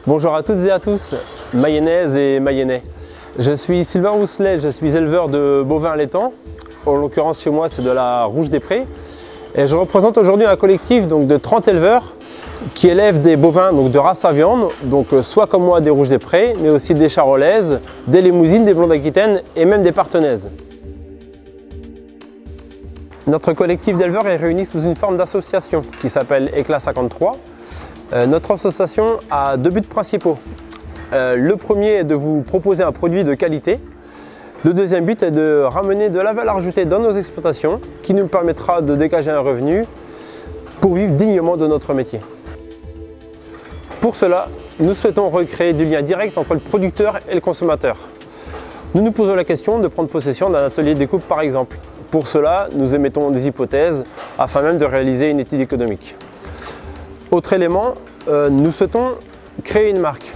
Bonjour à toutes et à tous, mayonnaises et mayennais. Je suis Sylvain Rousselet, je suis éleveur de bovins allaitants. En l'occurrence chez moi c'est de la Rouge des Prés. Et je représente aujourd'hui un collectif de 30 éleveurs qui élèvent des bovins de race à viande, soit comme moi des Rouges des Prés, mais aussi des Charolaises, des Limousines, des Blondes d'Aquitaine et même des Parthenaises. Notre collectif d'éleveurs est réuni sous une forme d'association qui s'appelle Éclat 53. Notre association a deux buts principaux. Le premier est de vous proposer un produit de qualité. Le deuxième but est de ramener de la valeur ajoutée dans nos exploitations qui nous permettra de dégager un revenu pour vivre dignement de notre métier. Pour cela, nous souhaitons recréer du lien direct entre le producteur et le consommateur. Nous nous posons la question de prendre possession d'un atelier de découpe par exemple. Pour cela, nous émettons des hypothèses afin même de réaliser une étude économique. Autre élément, nous souhaitons créer une marque.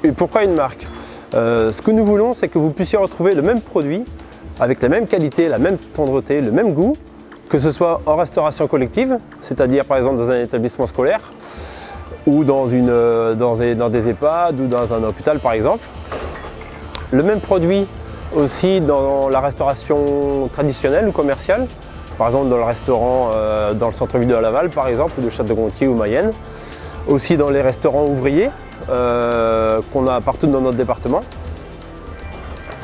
Et pourquoi une marque? Ce que nous voulons, c'est que vous puissiez retrouver le même produit avec la même qualité, la même tendreté, le même goût, que ce soit en restauration collective, c'est-à-dire par exemple dans un établissement scolaire, ou dans des EHPAD ou dans un hôpital par exemple. Le même produit aussi dans la restauration traditionnelle ou commerciale, par exemple dans le restaurant dans le centre-ville de Laval par exemple, ou de Château-Gontier ou Mayenne. Aussi dans les restaurants ouvriers qu'on a partout dans notre département.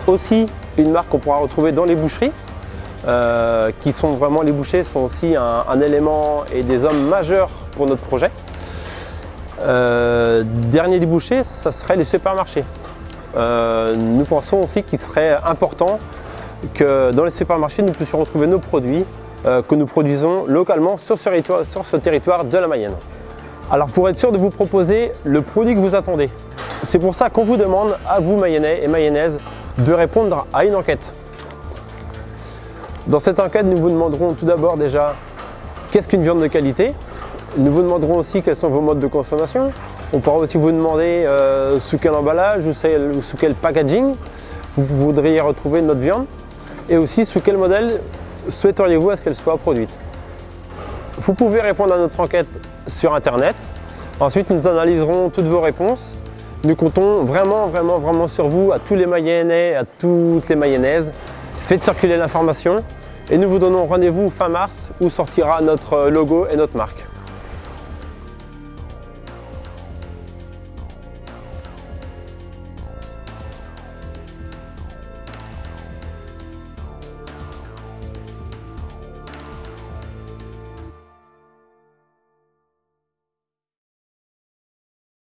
Aussi une marque qu'on pourra retrouver dans les boucheries, qui sont vraiment, les bouchers sont aussi un élément et des hommes majeurs pour notre projet. Dernier des bouchers, ça serait les supermarchés. Nous pensons aussi qu'il serait important que dans les supermarchés, nous puissions retrouver nos produits que nous produisons localement sur ce territoire de la Mayenne. Alors pour être sûr de vous proposer le produit que vous attendez, c'est pour ça qu'on vous demande à vous mayennais et mayonnaises de répondre à une enquête. Dans cette enquête, nous vous demanderons tout d'abord déjà qu'est-ce qu'une viande de qualité. Nous vous demanderons aussi quels sont vos modes de consommation. On pourra aussi vous demander sous quel emballage ou sous quel packaging vous voudriez retrouver notre viande et aussi sous quel modèle souhaiteriez-vous à ce qu'elle soit produite. Vous pouvez répondre à notre enquête sur internet. Ensuite, nous analyserons toutes vos réponses. Nous comptons vraiment sur vous, à tous les mayennais, à toutes les mayonnaises. Faites circuler l'information et nous vous donnons rendez-vous fin mars où sortira notre logo et notre marque.